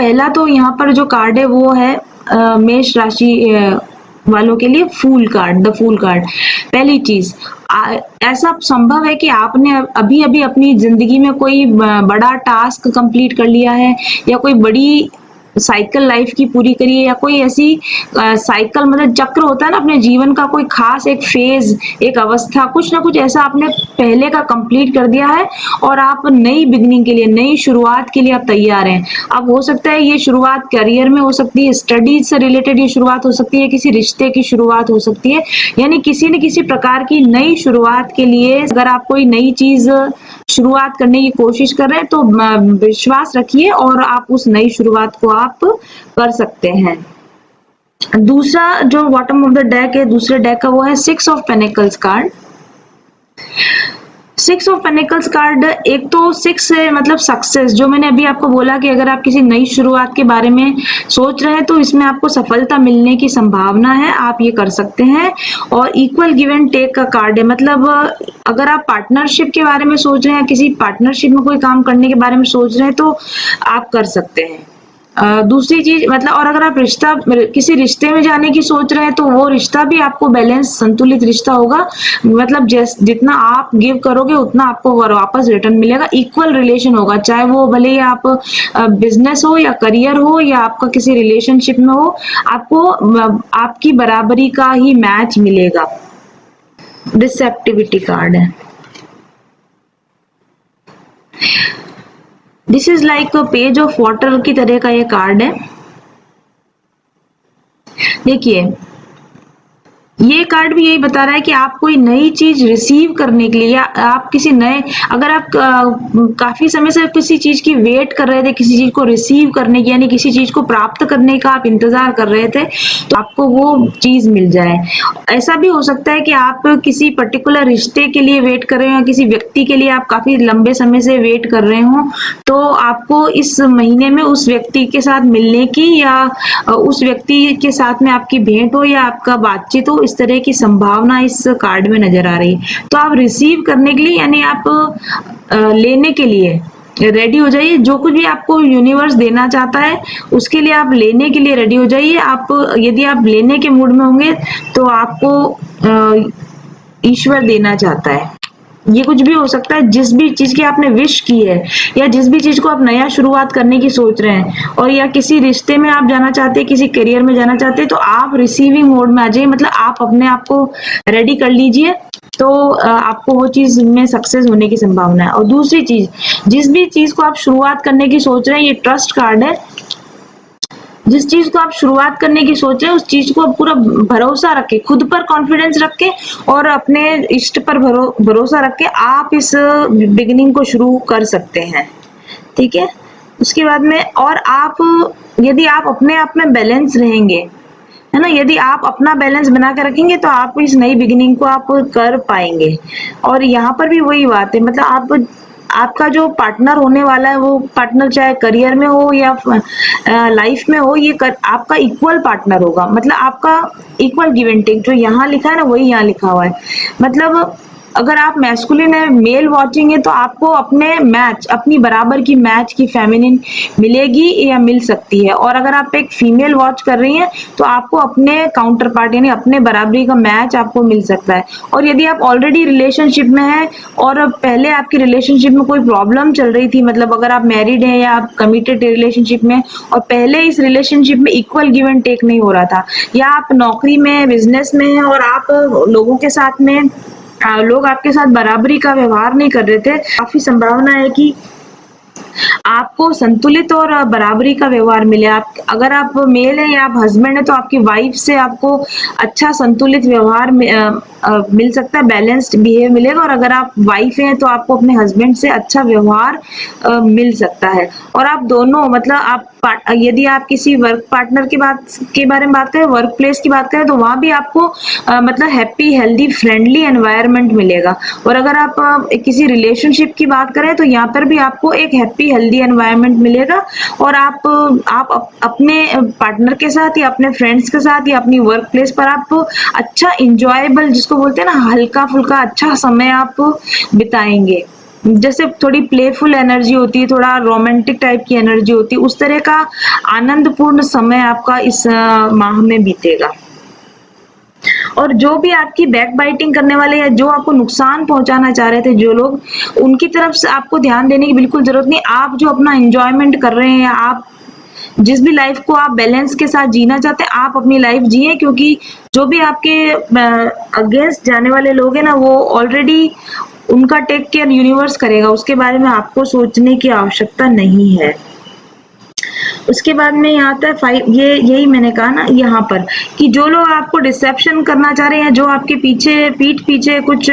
पहला तो यहाँ पर जो कार्ड है वो है मेष राशि वालों के लिए fool card, the fool card. पहली चीज, ऐसा संभव है कि आपने अभी अभी अपनी जिंदगी में कोई बड़ा टास्क कंप्लीट कर लिया है, या कोई बड़ी साइकिल लाइफ की पूरी करी है, या कोई ऐसी साइकिल मतलब चक्र होता है ना अपने जीवन का, कोई खास एक फेज, एक अवस्था, कुछ ना कुछ ऐसा आपने पहले का कंप्लीट कर दिया है और आप नई बिगनिंग के लिए, नई शुरुआत के लिए आप तैयार हैं। अब हो सकता है ये शुरुआत करियर में हो सकती है, स्टडीज से रिलेटेड ये शुरुआत हो सकती है, किसी रिश्ते की शुरुआत हो सकती है, यानी किसी न किसी प्रकार की नई शुरुआत के लिए अगर आप कोई नई चीज शुरुआत करने की कोशिश कर रहे हैं तो विश्वास रखिए और आप उस नई शुरुआत को आप कर सकते हैं। दूसरा जो बॉटम ऑफ द डेक है, दूसरे डेक का, वो है 6 of pentacles card. 6 of pentacles card, एक तो 6 है मतलब सक्सेस, जो मैंने अभी आपको बोला कि अगर आप किसी नई शुरुआत के बारे में सोच रहे हैं तो इसमें आपको सफलता मिलने की संभावना है, आप ये कर सकते हैं। और इक्वल गिव एंड टेक का कार्ड है, मतलब अगर आप पार्टनरशिप के बारे में सोच रहे हैं, किसी पार्टनरशिप में कोई काम करने के बारे में सोच रहे हैं तो आप कर सकते हैं। दूसरी चीज मतलब, और अगर आप किसी रिश्ते में जाने की सोच रहे हैं तो वो रिश्ता भी आपको बैलेंस, संतुलित रिश्ता होगा, मतलब जितना आप गिव करोगे उतना आपको वापस रिटर्न मिलेगा। इक्वल रिलेशन होगा, चाहे वो भले ही आप बिजनेस हो या करियर हो या आपका किसी रिलेशनशिप में हो, आपको आपकी बराबरी का ही मैच मिलेगा। रिसेप्टिविटी कार्ड है। This is like page of water की तरह का ये कार्ड है। देखिए, ये कार्ड भी यही बता रहा है कि आप कोई नई चीज रिसीव करने के लिए, या आप किसी नए, अगर आप काफी समय से किसी चीज की वेट कर रहे थे, किसी चीज को रिसीव करने की, यानी किसी चीज को प्राप्त करने का आप इंतजार कर रहे थे, तो आपको वो चीज मिल जाए। ऐसा भी हो सकता है कि आप किसी पर्टिकुलर रिश्ते के लिए वेट कर रहे हो, या किसी व्यक्ति के लिए आप काफी लंबे समय से वेट कर रहे हो, तो आपको इस महीने में उस व्यक्ति के साथ मिलने की, या उस व्यक्ति के साथ में आपकी भेंट हो या आपका बातचीत हो, इस तरह की संभावना इस कार्ड में नजर आ रही है। तो आप रिसीव करने के लिए, यानी आप लेने के लिए रेडी हो जाइए। जो कुछ भी आपको यूनिवर्स देना चाहता है उसके लिए आप लेने के लिए रेडी हो जाइए। आप यदि आप लेने के मूड में होंगे तो आपको ईश्वर देना चाहता है। ये कुछ भी हो सकता है, जिस भी चीज की आपने विश की है, या जिस भी चीज को आप नया शुरुआत करने की सोच रहे हैं, और या किसी रिश्ते में आप जाना चाहते हैं, किसी करियर में जाना चाहते हैं, तो आप रिसीविंग मोड में आ जाइए, मतलब आप अपने आप को रेडी कर लीजिए, तो आपको वो चीज में सक्सेस होने की संभावना है। और दूसरी चीज, जिस भी चीज को आप शुरुआत करने की सोच रहे हैं, ये ट्रस्ट कार्ड है। जिस चीज को आप शुरुआत करने की सोच रहे हैं उस चीज को पूरा भरोसा रखे, खुद पर कॉन्फिडेंस रखे और अपने इष्ट पर भरोसा रख के आप इस बिगिनिंग को शुरू कर सकते हैं। ठीक है, उसके बाद में, और आप यदि आप अपने आप में बैलेंस रहेंगे, है ना, यदि आप अपना बैलेंस बना के रखेंगे तो आप इस नई बिगिनिंग को आप कर पाएंगे। और यहाँ पर भी वही बात है, मतलब आपका जो पार्टनर होने वाला है, वो पार्टनर चाहे करियर में हो या लाइफ में हो, ये आपका इक्वल पार्टनर होगा, मतलब आपका इक्वल गिव एंड टेक। जो यहाँ लिखा है ना वही यहाँ लिखा हुआ है। मतलब अगर आप मैस्कुलिन है, मेल वॉचिंग है, तो आपको अपने मैच, अपनी बराबर की मैच की फेमिनिन मिलेगी या मिल सकती है। और अगर आप एक फीमेल वॉच कर रही हैं तो आपको अपने काउंटर पार्ट, यानी अपने बराबरी का मैच आपको मिल सकता है। और यदि आप ऑलरेडी रिलेशनशिप में हैं और पहले आपकी रिलेशनशिप में कोई प्रॉब्लम चल रही थी, मतलब अगर आप मैरिड हैं या आप कमिटेड रिलेशनशिप में, और पहले इस रिलेशनशिप में इक्वल गिव एंड टेक नहीं हो रहा था, या आप नौकरी में, बिजनेस में हैं और आप लोगों के साथ में, लोग आपके साथ बराबरी का व्यवहार नहीं कर रहे थे, काफी संभावना है कि आपको संतुलित और बराबरी का व्यवहार मिले। आप अगर आप मेल है या आप हस्बैंड है तो आपकी वाइफ से आपको अच्छा संतुलित व्यवहार मिल सकता है, बैलेंस्ड बिहेव मिलेगा। और अगर आप वाइफ हैं तो आपको अपने हस्बैंड से अच्छा व्यवहार मिल सकता है। और आप दोनों, मतलब आप यदि आप किसी वर्क पार्टनर के बारे में बात करें, वर्क प्लेस की बात करें, तो वहां भी आपको मतलब हैप्पी, हेल्दी, फ्रेंडली एनवायरनमेंट मिलेगा। और अगर आप किसी रिलेशनशिप की बात करें तो यहाँ पर भी आपको एक हैप्पी, हेल्दी एनवायरनमेंट मिलेगा। और आप अपने पार्टनर के साथ या अपने फ्रेंड्स के साथ या अपनी वर्क प्लेस पर आप अच्छा इंजॉयबल, जिसको बोलते हैं ना, हल्का फुल्का अच्छा समय आप बिताएंगे। जैसे थोड़ी प्लेफुल एनर्जी होती है, थोड़ा रोमांटिक टाइप की एनर्जी होती है, उस तरह का आनंदपूर्ण समय आपका इस माह में बीतेगा। और जो भी आपकी बैक बाइटिंग करने वाले या जो आपको नुकसान पहुंचाना चाह रहे थे जो लोग, उनकी तरफ से आपको ध्यान देने की बिल्कुल जरूरत नहीं। आप जो अपना एंजॉयमेंट कर रहे हैं, आप जिस भी लाइफ को आप बैलेंस के साथ जीना चाहते हैं, आप अपनी लाइफ जिए, क्योंकि जो भी आपके अगेंस्ट जाने वाले लोग हैं ना, वो ऑलरेडी उनका टेक केयर यूनिवर्स करेगा, उसके बारे में आपको सोचने की आवश्यकता नहीं है। उसके बाद में यहाँ आता है 5, ये यही मैंने कहा ना यहाँ पर कि जो लोग आपको डिसेप्शन करना चाह रहे हैं, जो आपके पीछे पीठ पीछे कुछ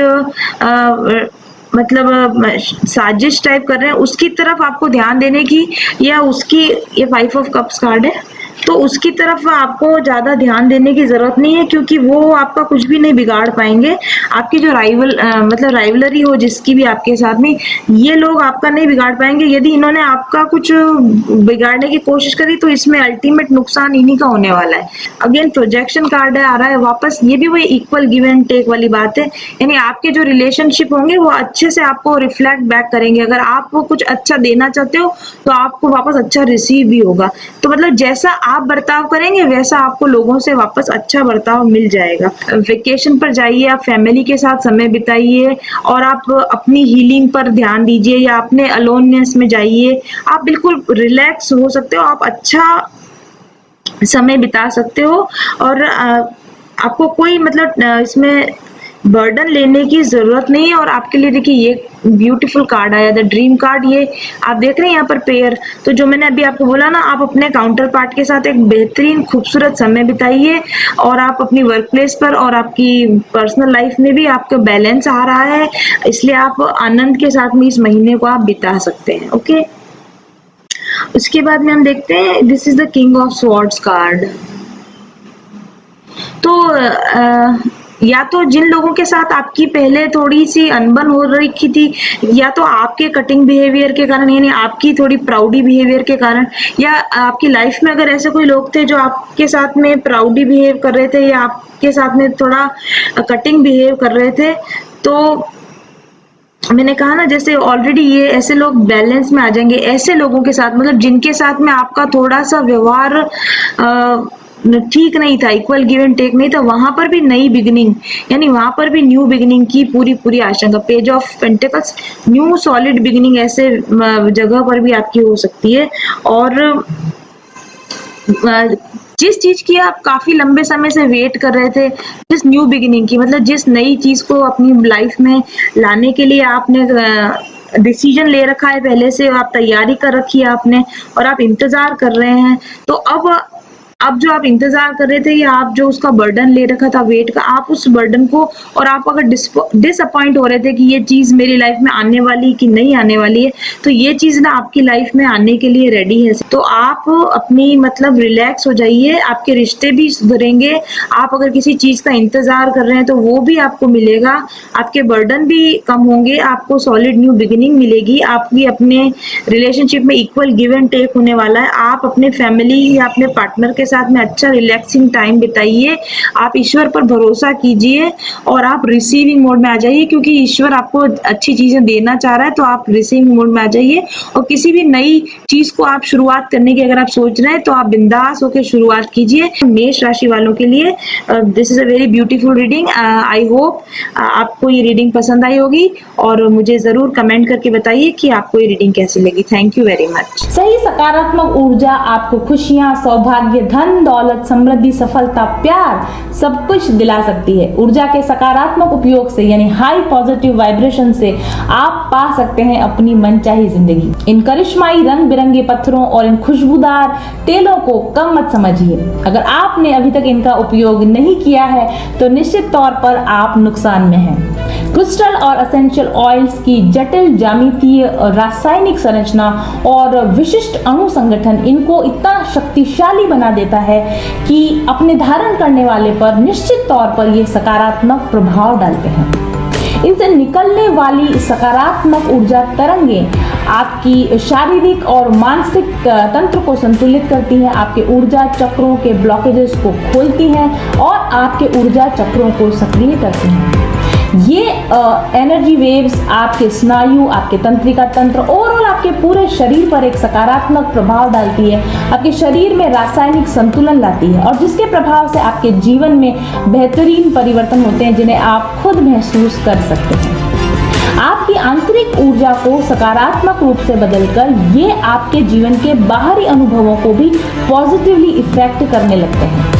मतलब साजिश टाइप कर रहे हैं, उसकी तरफ आपको ध्यान देने की, या उसकी, ये 5 ऑफ कप्स कार्ड है, तो उसकी तरफ आपको ज्यादा ध्यान देने की जरूरत नहीं है, क्योंकि वो आपका कुछ भी नहीं बिगाड़ पाएंगे। आपकी जो मतलब राइवलरी हो जिसकी भी आपके साथ में, ये लोग आपका नहीं बिगाड़ पाएंगे। यदि इन्होंने आपका कुछ बिगाड़ने की कोशिश करी तो इसमें अल्टीमेट नुकसान इन्हीं का होने वाला है। अगेन प्रोजेक्शन कार्ड है, आ रहा है वापस, ये भी वही इक्वल गिव एंड टेक वाली बात है, यानी आपके जो रिलेशनशिप होंगे वो अच्छे से आपको रिफ्लेक्ट बैक करेंगे। अगर आप वो कुछ अच्छा देना चाहते हो तो आपको वापस अच्छा रिसीव भी होगा। तो मतलब जैसा आप बर्ताव करेंगे वैसा आपको लोगों से वापस अच्छा बर्ताव मिल जाएगा। वेकेशन पर जाइए, आप फैमिली के साथ समय बिताइए, और आप अपनी हीलिंग पर ध्यान दीजिए, या अपने अलोननेस में जाइए। आप बिल्कुल रिलैक्स हो सकते हो, आप अच्छा समय बिता सकते हो, और आपको कोई मतलब इसमें बर्डन लेने की जरूरत नहीं है। और आपके लिए देखिए ये ब्यूटीफुल कार्ड आया, द ड्रीम कार्ड। ये आप देख रहे हैं यहाँ पर पेयर, तो जो मैंने अभी आपको बोला ना, आप अपने काउंटर पार्ट के साथ एक बेहतरीन खूबसूरत समय बिताइए, और आप अपनी वर्क प्लेस पर और आपकी पर्सनल लाइफ में भी आपका बैलेंस आ रहा है, इसलिए आप आनंद के साथ में इस महीने को आप बिता सकते हैं। ओके, उसके बाद में हम देखते हैं, this is the king of swords card. तो या तो जिन लोगों के साथ आपकी पहले थोड़ी सी अनबन हो रखी थी, या तो आपके कटिंग बिहेवियर के कारण, यानी आपकी थोड़ी प्राउडी बिहेवियर के कारण, या आपकी लाइफ में अगर ऐसे कोई लोग थे जो आपके साथ में प्राउडी बिहेव कर रहे थे, या आपके साथ में थोड़ा कटिंग बिहेव कर रहे थे, तो मैंने कहा ना, जैसे ऑलरेडी ये ऐसे लोग बैलेंस में आ जाएंगे। ऐसे लोगों के साथ, मतलब जिनके साथ में आपका थोड़ा सा व्यवहार ठीक नहीं था, इक्वल गिव एंड टेक नहीं था, वहां पर भी नई बिगिनिंग, यानी वहां पर भी न्यू बिगिनिंग की पूरी पूरी आशंका। Page of pentacles, new solid beginning ऐसे जगह पर भी आपकी हो सकती है। और जिस चीज की आप काफी लंबे समय से वेट कर रहे थे, जिस न्यू बिगिनिंग की, मतलब जिस नई चीज को अपनी लाइफ में लाने के लिए आपने डिसीजन ले रखा है पहले से, आप तैयारी कर रखी है आपने, और आप इंतजार कर रहे हैं, तो अब जो आप इंतजार कर रहे थे, या आप जो उसका बर्डन ले रखा था वेट का, आप उस बर्डन को, और आप अगर डिसअपॉइंट हो रहे थे कि ये चीज मेरी लाइफ में आने वाली कि नहीं आने वाली है, तो ये चीज ना आपकी लाइफ में आने के लिए रेडी है। तो आप अपनी मतलब रिलैक्स हो जाइए, आपके रिश्ते भी सुधरेंगे। आप अगर किसी चीज का इंतजार कर रहे हैं तो वो भी आपको मिलेगा, आपके बर्डन भी कम होंगे, आपको सॉलिड न्यू बिगिनिंग मिलेगी, आपकी अपने रिलेशनशिप में इक्वल गिव एंड टेक होने वाला है। आप अपने फैमिली या अपने पार्टनर के साथ में अच्छा रिलैक्सिंग टाइम बिताइए, आप ईश्वर पर भरोसा कीजिए, और आप रिसीविंग मोड में आ जाइए, क्योंकि ईश्वर आपको अच्छी चीजें देना चाह रहा है, तो आप रिसीविंग मोड में आ जाइए। और किसी भी नई चीज को आप शुरुआत करने की अगर आप सोच रहे हैं तो आप बिंदास होकर शुरुआत कीजिए। मेष राशि वालों के लिए this is a very beautiful reading. I hope आपको ये रीडिंग पसंद आई होगी, और मुझे जरूर कमेंट करके बताइए कि आपको ये रीडिंग कैसी लगी। Thank you very much. सही सकारात्मक ऊर्जा आपको खुशियां, सौभाग्य, धन दौलत, समृद्धि, सफलता, प्यार सब कुछ दिला सकती है। ऊर्जा के सकारात्मक उपयोग से, यानी हाई पॉजिटिव वाइब्रेशन से, आप पा सकते हैं अपनी मनचाही जिंदगी। इन करिश्माई रंग बिरंगे पत्थरों और इन खुशबूदार तेलों को कम मत समझिए। अगर आपने अभी तक इनका उपयोग नहीं किया है तो निश्चित तौर पर आप नुकसान में हैं। क्रिस्टल और एसेंशियल ऑयल्स की जटिल ज्यामितीय, रासायनिक संरचना और विशिष्ट अणु संगठन इनको इतना शक्तिशाली बना देता है कि अपने धारण करने वाले पर निश्चित तौर पर ये सकारात्मक प्रभाव डालते हैं। इनसे निकलने वाली सकारात्मक ऊर्जा तरंगें आपकी शारीरिक और मानसिक तंत्र को संतुलित करती हैं, आपके ऊर्जा चक्रों के ब्लॉकेजेस को खोलती हैं और आपके ऊर्जा चक्रों को सक्रिय करती हैं। ये एनर्जी वेव्स आपके स्नायु, आपके तंत्रिका तंत्र, ओवरऑल आपके पूरे शरीर पर एक सकारात्मक प्रभाव डालती है, आपके शरीर में रासायनिक संतुलन लाती है और जिसके प्रभाव से आपके जीवन में बेहतरीन परिवर्तन होते हैं जिन्हें आप खुद महसूस कर सकते हैं। आपकी आंतरिक ऊर्जा को सकारात्मक रूप से बदलकर ये आपके जीवन के बाहरी अनुभवों को भी पॉजिटिवली इफेक्ट करने लगते हैं।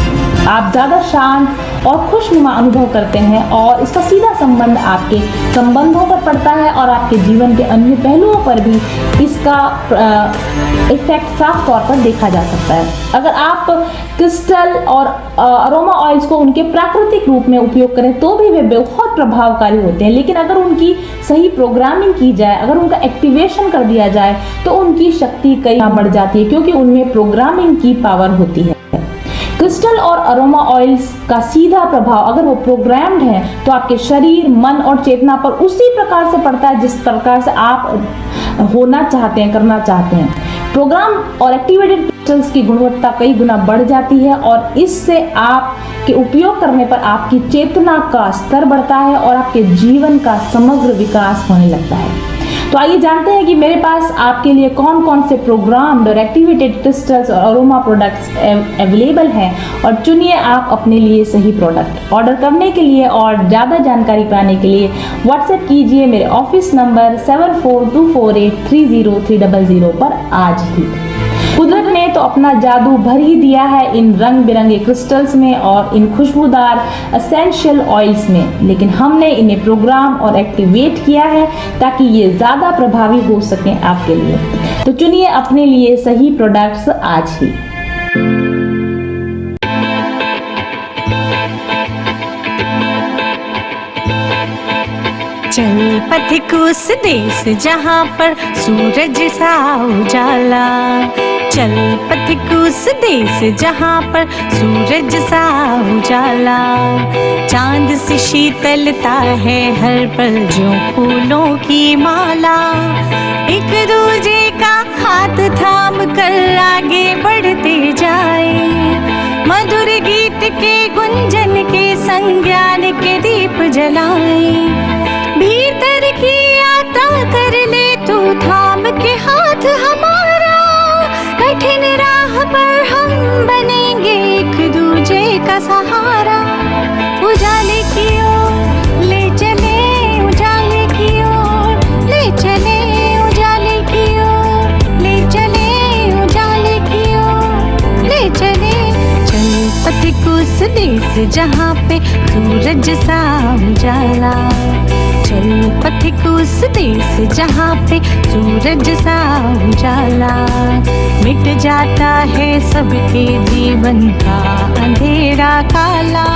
आप ज़्यादा शांत और खुशनुमा अनुभव करते हैं और इसका सीधा संबंध आपके संबंधों पर पड़ता है और आपके जीवन के अन्य पहलुओं पर भी इसका इफेक्ट साफ तौर पर देखा जा सकता है। अगर आप क्रिस्टल और अरोमा ऑयल्स को उनके प्राकृतिक रूप में उपयोग करें तो भी वे बहुत प्रभावकारी होते हैं, लेकिन अगर उनकी सही प्रोग्रामिंग की जाए, अगर उनका एक्टिवेशन कर दिया जाए तो उनकी शक्ति कई बढ़ जाती है क्योंकि उनमें प्रोग्रामिंग की पावर होती है। क्रिस्टल और अरोमा ऑयल्स का सीधा प्रभाव अगर वो प्रोग्राम्ड है तो आपके शरीर, मन और चेतना पर उसी प्रकार से पड़ता है जिस प्रकार से आप होना चाहते हैं, करना चाहते हैं। प्रोग्राम और एक्टिवेटेड क्रिस्टल्स की गुणवत्ता कई गुना बढ़ जाती है और इससे आपके उपयोग करने पर आपकी चेतना का स्तर बढ़ता है और आपके जीवन का समग्र विकास होने लगता है। तो आइए जानते हैं कि मेरे पास आपके लिए कौन कौन से प्रोग्राम्ड और एक्टिवेटेड क्रिस्टल्स और अरोमा प्रोडक्ट्स अवेलेबल हैं और चुनिए आप अपने लिए सही प्रोडक्ट। ऑर्डर करने के लिए और ज़्यादा जानकारी पाने के लिए व्हाट्सएप कीजिए मेरे ऑफिस नंबर 7424830300 पर आज ही। कुदरत ने तो अपना जादू भर ही दिया है इन रंग बिरंगे क्रिस्टल्स में और इन खुशबूदार एसेंशियल ऑयल्स में, लेकिन हमने इन्हें प्रोग्राम और एक्टिवेट किया है ताकि ये ज़्यादा प्रभावी हो सकें आपके लिए। तो चुनिए अपने लिए सही प्रोडक्ट्स आज ही। चल पथिक उस देश जहाँ पर सूरज सा उजाला, चल पथिक उस देश जहाँ पर सूरज सा उजाला, चांद से शीतलता है हर पल जो फूलों की माला, एक दूजे का हाथ थाम कर आगे बढ़ते जाए, मधुर गीत के गुंजन के संग ज्ञान के दीप जलाए, भीतर की आता कर ले तू थाम के हाथ हमारा, कठिन राह पर हम बनेंगे एक दूजे का सहारा, उजाले की ओर ले चले, उजाले की ओर ले चले, उजाले की ओर ले चले, उजाले की ओर ले चले, चल पथिक उस देश जहाँ पे सूरज सा उजाला, चल पथिक उस देश जहाँ पे सूरज सा उजाला, मिट जाता है सबके जीवन का अंधेरा काला,